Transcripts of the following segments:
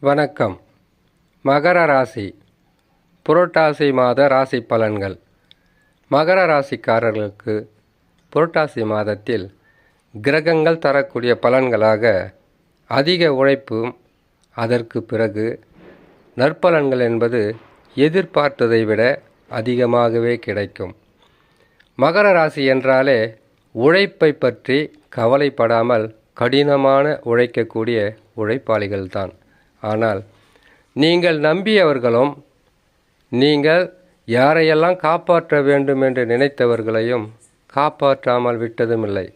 வணக்கம். மகர ராசி புரட்டாசி மாத ராசி பலன்கள். மகர ராசிக்காரர்களுக்கு புரட்டாசி மாதத்தில் கிரகங்கள் தரக்கூடிய பலன்களாக அதிக உழைப்பும் அதற்கு பிறகு நற்பலன்கள் என்பது எதிர்பார்த்ததை விட அதிகமாகவே கிடைக்கும். மகர ராசி என்றாலே உழைப்பை பற்றி கவலைப்படாமல் கடினமான உழைக்கக்கூடிய உழைப்பாளிகள்தான். ஆனால் நீங்கள் நம்பியவர்களும் நீங்கள் யாரையெல்லாம் காப்பாற்ற வேண்டும் என்று நினைத்தவர்களையும் காப்பாற்றாமல் விட்டதுமில்லை.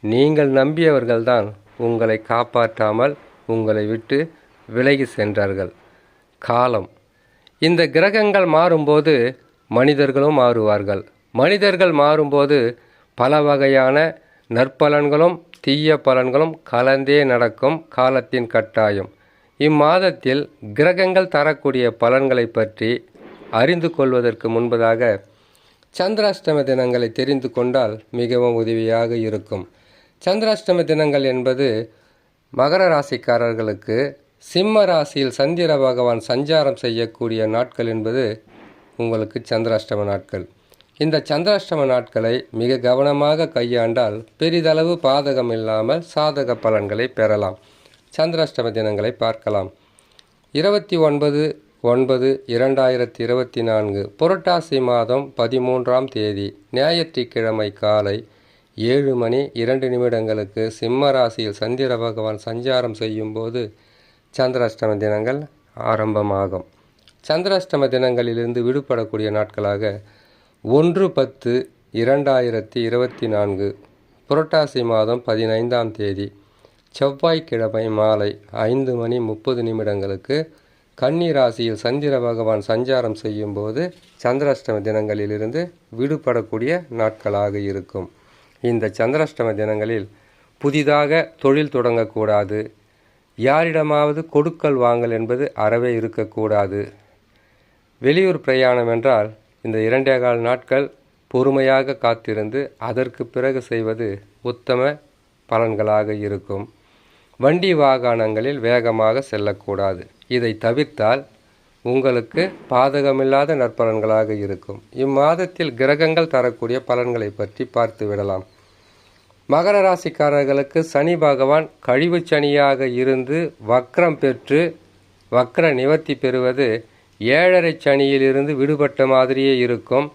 நீங்கள் நம்பியவர்கள்தான் உங்களை காப்பாற்றாமல் உங்களை விட்டு விலகி சென்றார்கள். காலம், இந்த கிரகங்கள் மாறும்போது மனிதர்களும் மாறுவார்கள். மனிதர்கள் மாறும்போது பல வகையான நற்பலன்களும் தீய பலன்களும் கலந்தே நடக்கும் காலத்தின் கட்டாயம். இம்மாதத்தில் கிரகங்கள் தரக்கூடிய பலன்களை பற்றி அறிந்து கொள்வதற்கு முன்பதாக சந்திராஷ்டம தினங்களை தெரிந்து கொண்டால் மிகவும் உதவியாக இருக்கும். சந்திராஷ்டம தினங்கள் என்பது மகர ராசிக்காரர்களுக்கு சிம்ம ராசியில் சந்திர பகவான் சஞ்சாரம் செய்யக்கூடிய நாட்கள் என்பது உங்களுக்கு சந்திராஷ்டம நாட்கள். இந்த சந்திராஷ்டம நாட்களை மிக கவனமாக கையாண்டால் பெரிதளவு பாதகம் இல்லாமல் சாதக பலன்களை பெறலாம். சந்திராஷ்டம தினங்களை பார்க்கலாம். 29/9/2024 புரட்டாசி மாதம் 13ஆம் தேதி ஞாயிற்றுக்கிழமை காலை 7:02 சிம்ம ராசியில் சந்திர பகவான் சஞ்சாரம் செய்யும்போது சந்திராஷ்டம தினங்கள் ஆரம்பமாகும். சந்திராஷ்டம தினங்களிலிருந்து விடுபடக்கூடிய நாட்களாக 1/10/2024 புரட்டாசி மாதம் 15ஆம் தேதி செவ்வாய்க்கிழமை மாலை 5:30 கன்னி ராசியில் சந்திர பகவான் சஞ்சாரம் செய்யும்போது சந்திராஷ்டம தினங்களிலிருந்து விடுபடக்கூடிய நாட்களாக இருக்கும். இந்த சந்திராஷ்டம தினங்களில் புதிதாக தொழில் தொடங்கக்கூடாது. யாரிடமாவது கொடுக்கல் வாங்கல் என்பது அறவே இருக்கக்கூடாது. வெளியூர் பிரயாணம் என்றால் இந்த 2.25 நாட்கள் பொறுமையாக காத்திருந்து அதற்கு பிறகு செய்வது உத்தம பலன்களாக இருக்கும். வண்டி வாகனங்களில் வேகமாக செல்லக்கூடாது. இதை தவிர்த்தால் உங்களுக்கு பாதகமில்லாத நற்பலன்களாக இருக்கும். இம்மாதத்தில் கிரகங்கள் தரக்கூடிய பலன்களை பற்றி பார்த்து விடலாம். மகர ராசிக்காரர்களுக்கு சனி பகவான் கழிவு சனியாக இருந்து வக்ரம் பெற்று வக்ர நிவர்த்தி பெறுவது 7.5 சனியிலிருந்து விடுபட்ட மாதிரியே இருக்கும்.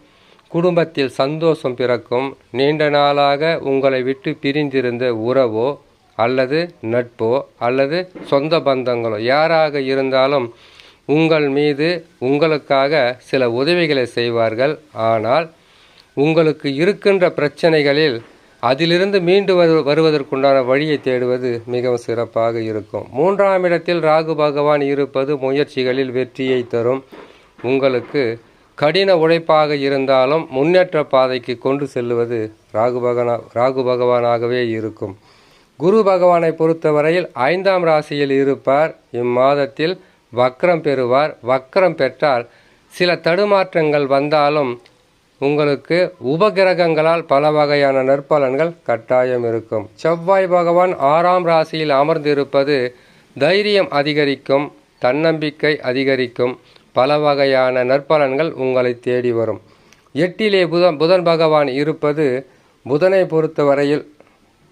குடும்பத்தில் சந்தோஷம் பிறக்கும். நீண்ட நாளாக உங்களை விட்டு பிரிந்திருந்த உறவோ அல்லது நட்போ அல்லது சொந்த பந்தங்களோ யாராக இருந்தாலும் உங்கள் மீது உங்களுக்காக சில உதவிகளை செய்வார்கள். ஆனால் உங்களுக்கு இருக்கின்ற பிரச்சனைகளில் அதிலிருந்து மீண்டு வருவதற்குண்டான வழியை தேடுவது மிகவும் சிறப்பாக இருக்கும். 3ஆம் இடத்தில் ராகு பகவான் இருப்பது முயற்சிகளில் வெற்றியை தரும். உங்களுக்கு கடின உழைப்பாக இருந்தாலும் முன்னேற்ற பாதைக்கு கொண்டு செல்லுவது ராகு பகவானாகவே இருக்கும். குரு பகவானை பொறுத்தவரையில் 5ஆம் ராசியில் இருப்பார். இம்மாதத்தில் வக்ரம் பெறுவார். வக்ரம் பெற்றால் சில தடுமாற்றங்கள் வந்தாலும் உங்களுக்கு உபகிரகங்களால் பல வகையான நற்பலன்கள் கட்டாயம் இருக்கும். செவ்வாய் பகவான் 6ஆம் ராசியில் அமர்ந்திருப்பது தைரியம் அதிகரிக்கும், தன்னம்பிக்கை அதிகரிக்கும், பல வகையான நற்பலன்கள் உங்களை தேடி வரும். 8இலே புதன் பகவான் இருப்பது புதனை பொறுத்தவரையில்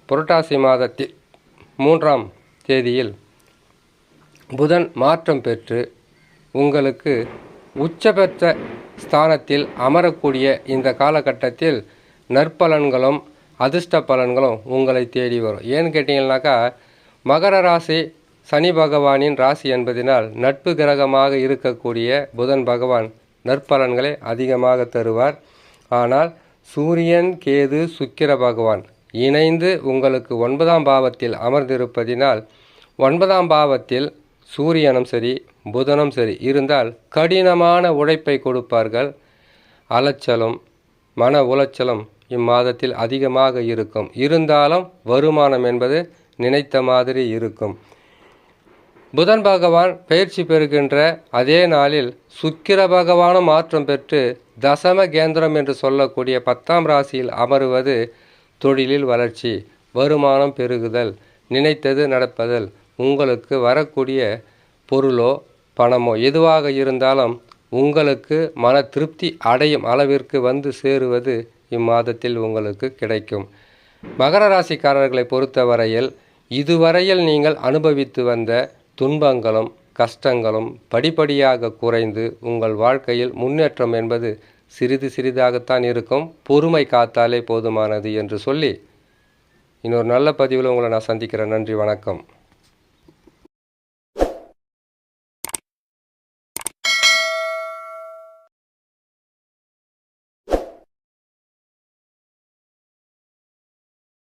புரட்டாசி மாதத்தில் 3ஆம் தேதியில் புதன் மாற்றம் பெற்று உங்களுக்கு உச்சபெற்ற ஸ்தானத்தில் அமரக்கூடிய இந்த காலகட்டத்தில் நற்பலன்களும் அதிர்ஷ்ட பலன்களும் உங்களை தேடி வரும். ஏன்னு கேட்டிங்கன்னாக்கா மகர ராசி சனி பகவானின் ராசி என்பதனால் நட்பு கிரகமாக இருக்கக்கூடிய புதன் பகவான் நற்பலன்களை அதிகமாக தருவார். ஆனால் சூரியன் கேது சுக்கிர பகவான் இணைந்து உங்களுக்கு 9ஆம் பாவத்தில் அமர்ந்திருப்பதினால் 9ஆம் பாவத்தில் சூரியனும் சரி புதனும் சரி இருந்தால் கடினமான உழைப்பை கொடுப்பார்கள். அலைச்சலும் மன உளைச்சலும் இம்மாதத்தில் அதிகமாக இருக்கும். இருந்தாலும் வருமானம் என்பது நினைத்த மாதிரி இருக்கும். புதன் பகவான் பயிற்சி பெறுகின்ற அதே நாளில் சுக்கிர பகவானும் மாற்றம் பெற்று தசம கேந்திரம் என்று சொல்லக்கூடிய 10ஆம் ராசியில் அமருவது தொழிலில் வளர்ச்சி, வருமானம் பெருகுதல், நினைத்தது நடப்பதல், உங்களுக்கு வரக்கூடிய பொருளோ பணமோ எதுவாக இருந்தாலும் உங்களுக்கு மன திருப்தி அடையும் அளவிற்கு வந்து சேருவது இம்மாதத்தில் உங்களுக்கு கிடைக்கும். மகர ராசிக்காரர்களை பொறுத்தவரையில் இதுவரையில் நீங்கள் அனுபவித்து வந்த துன்பங்களும் கஷ்டங்களும் படிப்படியாக குறைந்து உங்கள் வாழ்க்கையில் முன்னேற்றம் என்பது சிறிது சிறிதாகத்தான் இருக்கும். பொறுமை காத்தாலே போதுமானது என்று சொல்லி இன்னொரு நல்ல பதிவில் உங்களை நான் சந்திக்கிறேன். நன்றி, வணக்கம்.